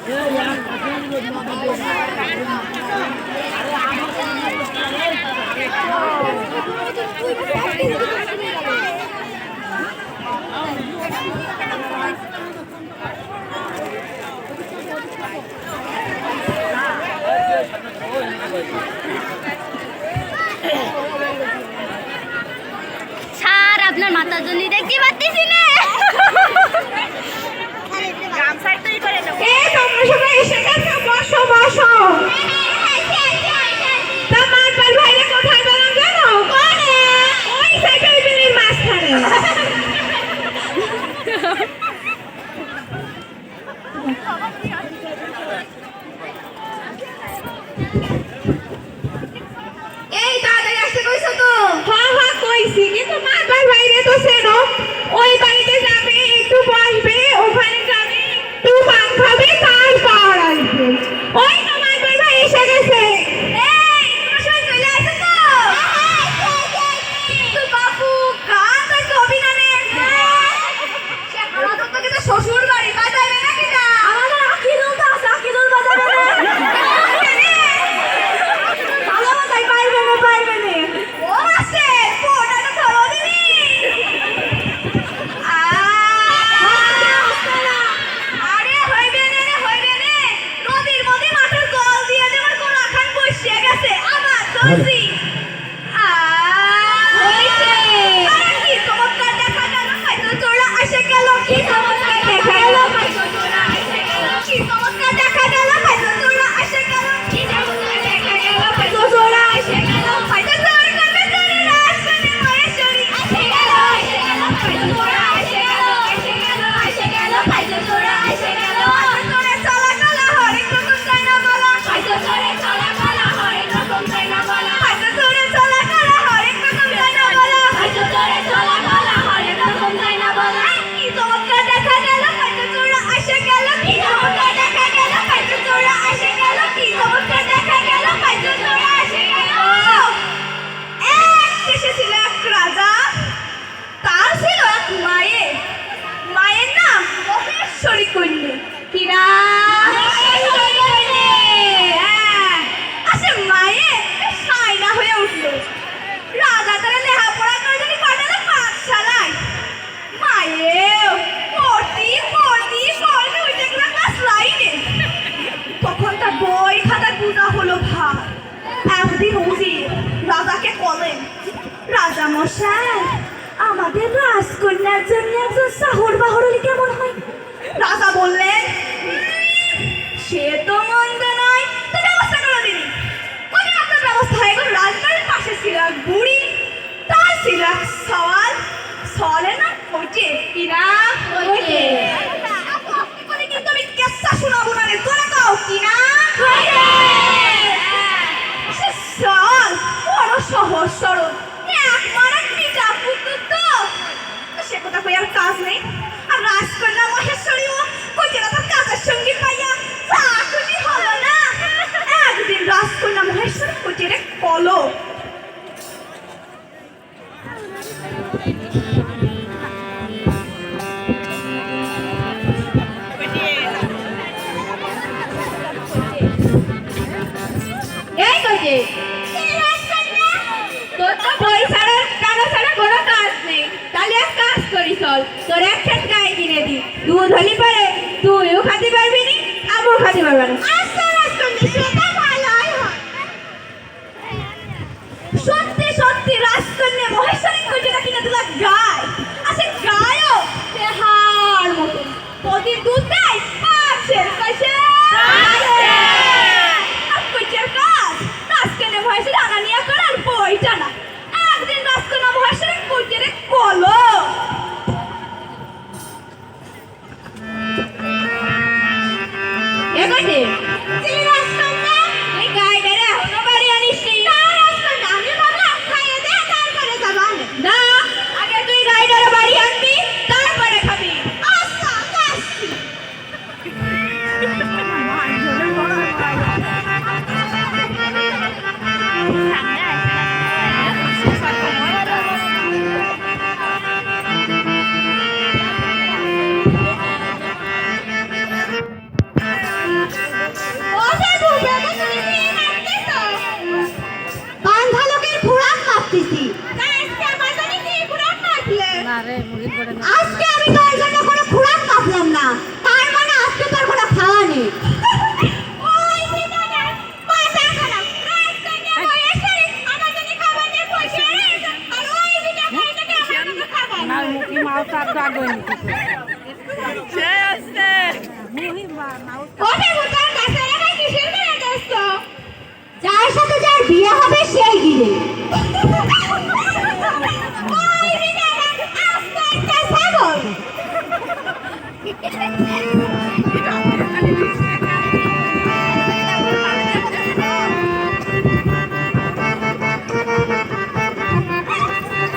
Sir আপনার মাথার জন্য দেখতে পাচ্ছি না। এই তাড়াতাড়ি আসতে কইছো তো? হ্যাঁ হ্যাঁ কইছি, কিন্তু মারবার বাইরে তো সেনো ওই বাড়িতে যাবে, একটু বসবে, ওখানে যাবে, একটু পান খাবে, তারপর আসবে। ওই তো মারবার ভাই এসে গেছে। এই তোমার সবাই চলে আসে তো? তো বাপু গান তো ছবি নামে সে বড় তো কিন্তু শ্বশুর বাড়ি বাজাবে নাকি না? আমাদের আকিদুল তো আছে, আকিদুল বাজাবে না। রাজামশাই, আমাদের রাজকন্যার জন্য একজন সাহর বাহর হলে কেমন হয়? রাজা বললেন, সে তো মন্দ নয়, তো ব্যবস্থা করে দিন। কোন আপনার ব্যবস্থা হয়? এখন রাজবাড়ির পাশে ছিল এক বুড়ি, তার ছিল এক সওয়াল, সওয়ালের নাম ওইটে কিনা ওইটে। কিন্তু আমি কেসা শোনাবো না রে, তোরা কাও কিনা সে সওয়াল বড় সহজ সরল, সে কথা কই আর কাজ নেই। আর রাজকন্যা মহেশ্বরীও কইছে না তার কাজের সঙ্গী পাইয়া যা খুশি হলো না। একদিন রাজকন্যা মহেশ্বরী কইছে রে কলো, এই কইছে তোর তো বই ছাড়া কারো ছাড়া কোনো কাজ নেই, তাহলে এক কাজ করি চল, তোর এক খেত গায়ে কিনে দি, দুধ হলি পারে তুইও খাতে পারবি নি, আমিও খাতে পারবো না। সত্যি সত্যি রাজকন্যা মহেশ্বরী কইটা কিনে দিলা গায়, আছে গায়ও হাড় মতো প্রতিদিন দুধ দেয় আর শেষ কইছে আর কইটার কাজ রাজকন্যা মহেশ্বরী আনানিয়া করার বইটা না। একদিন রাজকন্যা মহেশ্বরী কইতে রে কলো, এ কইতে চিলি রাজকন্যা ওঠে ভূতার কাছে রেখে কিসের মেয়ে ব্যস্ত? যার সাথে যার বিয়ে হবে সেই গিরে। ওই বিদায় আস্ত একটা ছাগল।